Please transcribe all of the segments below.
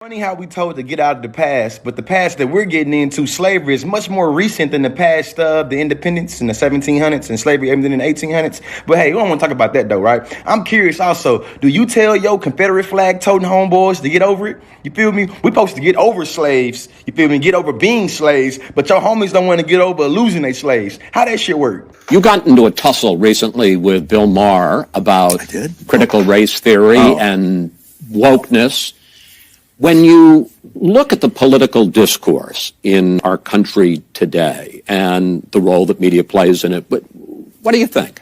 Funny how we told to get out of the past, but the past that we're getting into, slavery, is much more recent than the past of the independence in the 1700s and slavery ended in the 1800s. But hey, we don't want to talk about that though, right? I'm curious also, do you tell your Confederate flag toting homeboys to get over it? You feel me? We supposed to get over slaves, you feel me? Get over being slaves, but your homies don't want to get over losing their slaves. How that shit work? You got into a tussle recently with Bill Maher about critical race theory and wokeness. When you look at the political discourse in our country today and the role that media plays in it, what do you think?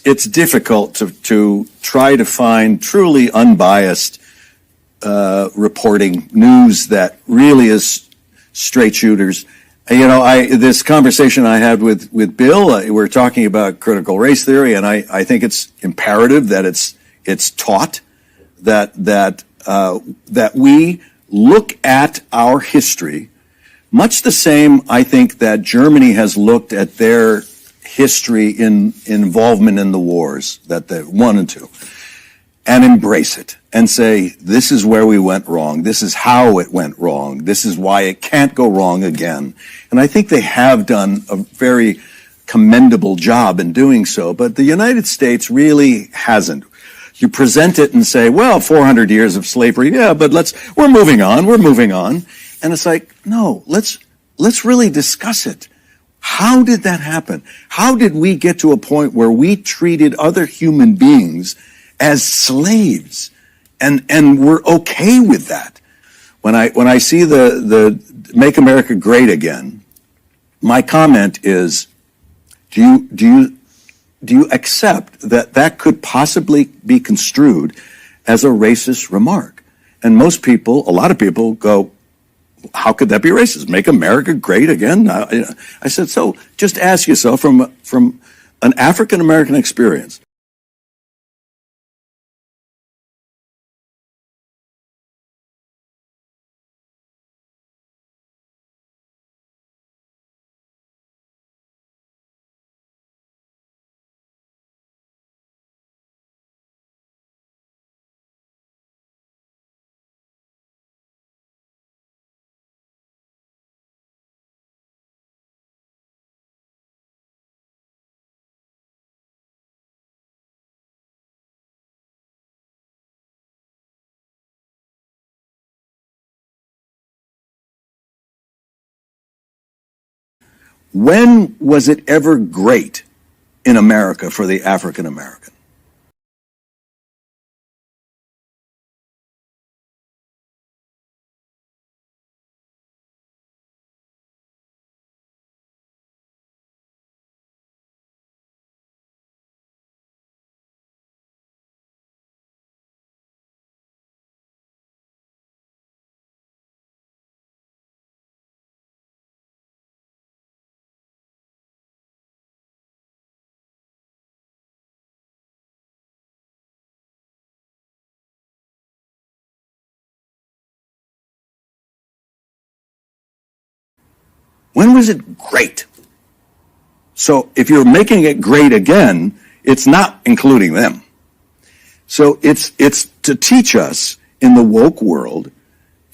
It's difficult to try to find truly unbiased reporting, news that really is straight shooters. You know, this conversation I had with Bill, we're talking about critical race theory, and I think it's imperative that it's taught, that we look at our history, much the same, I think, that Germany has looked at their history in involvement in the wars that they won and two, and embrace it and say, this is where we went wrong. This is how it went wrong. This is why it can't go wrong again. And I think they have done a very commendable job in doing so, but the United States really hasn't. You present it and say, well, 400 years of slavery, yeah, but we're moving on. And it's like, no, let's really discuss it. How did that happen? How did we get to a point where we treated other human beings as slaves? And we're okay with that. When I see the Make America Great Again, my comment is, do you accept that could possibly be construed as a racist remark? And most people, a lot of people go, how could that be racist? Make America great again? I said, so just ask yourself from an African-American experience. When was it ever great in America for the African American? When was it great? So if you're making it great again, it's not including them. So it's to teach us in the woke world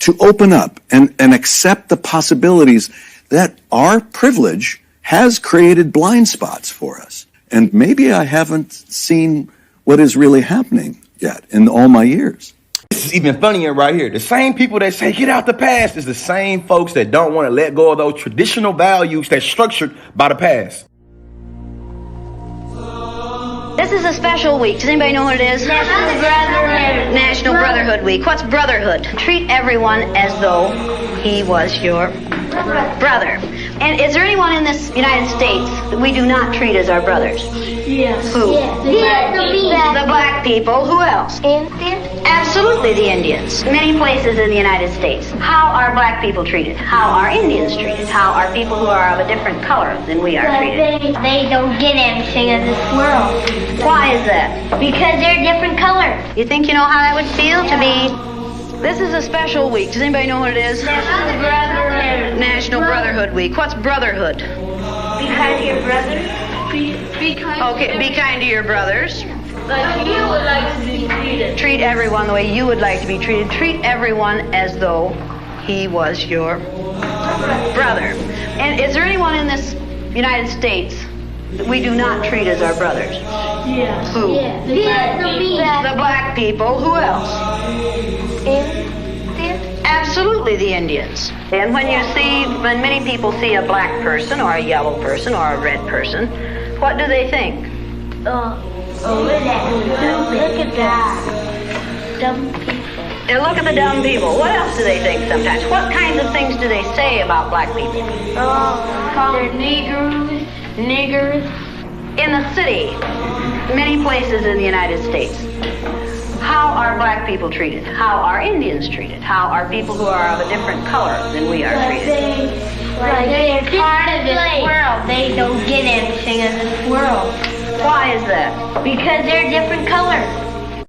to open up and accept the possibilities that our privilege has created blind spots for us. And maybe I haven't seen what is really happening yet in all my years. This is even funnier right here. The same people that say get out the past is the same folks that don't want to let go of those traditional values that's structured by the past. This is a special week. Does anybody know what it is? National Brotherhood Week. What's brotherhood? Treat everyone as though he was your brother. And is there anyone in this United States that we do not treat as our brothers? Yes. Who? The black people. Who else? Indians. Absolutely the Indians. Many places in the United States. How are black people treated? How are Indians treated? How are people who are of a different color than we are treated? They don't get anything in this world. Why is that? Because they're different colors. You think you know how that would feel to be... This is a special week. Does anybody know what it is? National Brotherhood Week. What's brotherhood? Be kind to your brothers. Okay, be kind to your brothers. Like you would like to be be treated. Treat everyone the way you would like to be treated. Treat everyone as though he was your brother. And is there anyone in this United States that we do not treat as our brothers? Yes. Who? Yeah. The black people. Who else? Absolutely, the Indians. And when many people see a black person or a yellow person or a red person, what do they think? Look at that. Dumb people. They look at the dumb people. What else do they think sometimes? What kinds of things do they say about black people? Call them niggers. In the city, many places in the United States, how are black people treated? How are Indians treated? How are people who are of a different color than we are treated? They're part of this world. They don't get anything in this world. Why is that? Because they're different colors.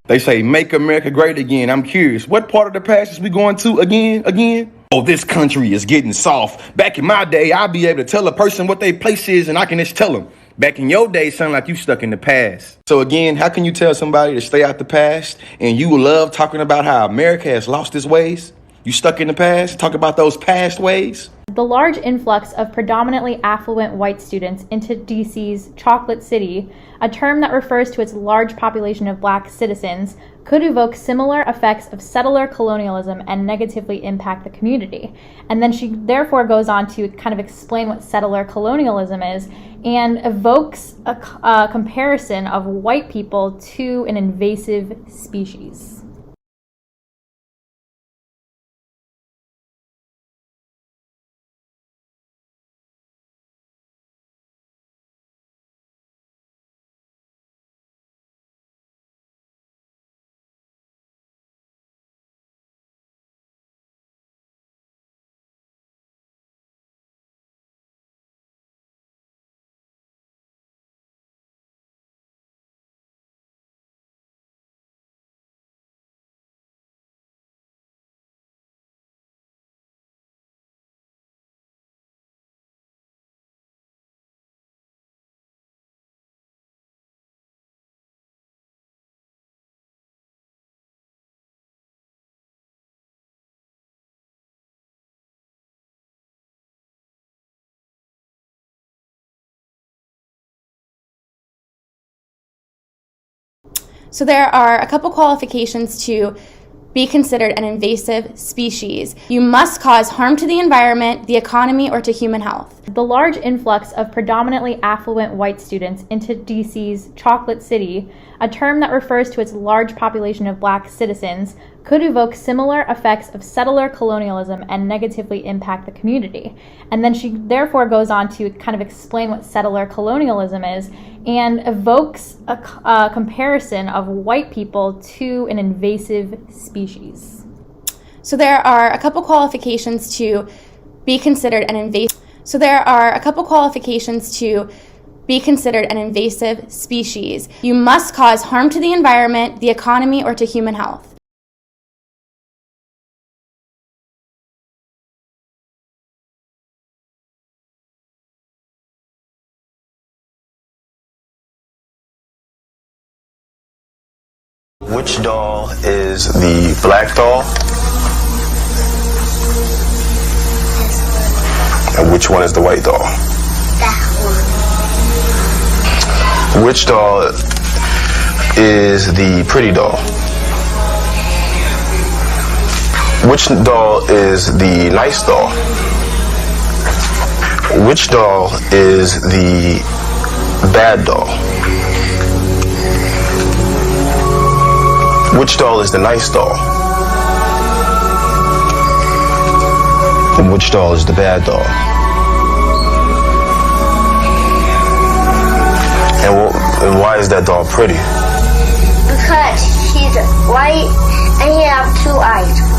They say, make America great again. I'm curious, what part of the past is we going to again? Oh, this country is getting soft. Back in my day, I'd be able to tell a person what their place is and I can just tell them. Back in your day, sound like you stuck in the past. So again, how can you tell somebody to stay out the past and you love talking about how America has lost its ways? You stuck in the past, talk about those past ways? The large influx of predominantly affluent white students into DC's Chocolate City, a term that refers to its large population of black citizens, could evoke similar effects of settler colonialism and negatively impact the community. And then she therefore goes on to kind of explain what settler colonialism is and evokes a comparison of white people to an invasive species. So there are a couple qualifications to be considered an invasive species. You must cause harm to the environment, the economy, or to human health. The large influx of predominantly affluent white students into DC's Chocolate City, a term that refers to its large population of black citizens, could evoke similar effects of settler colonialism and negatively impact the community. And then she therefore goes on to kind of explain what settler colonialism is and evokes a comparison of white people to an invasive species. So there are a couple qualifications to be considered an invasive. So there are a couple qualifications to be considered an invasive species. You must cause harm to the environment, the economy, or to human health. Which doll is the black doll? And which one is the white doll? That one. Which doll is the pretty doll? Which doll is the nice doll? Which doll is the bad doll? Which doll is the nice doll? And which doll is the bad doll? And why is that doll pretty? Because she's white and he has 2 eyes.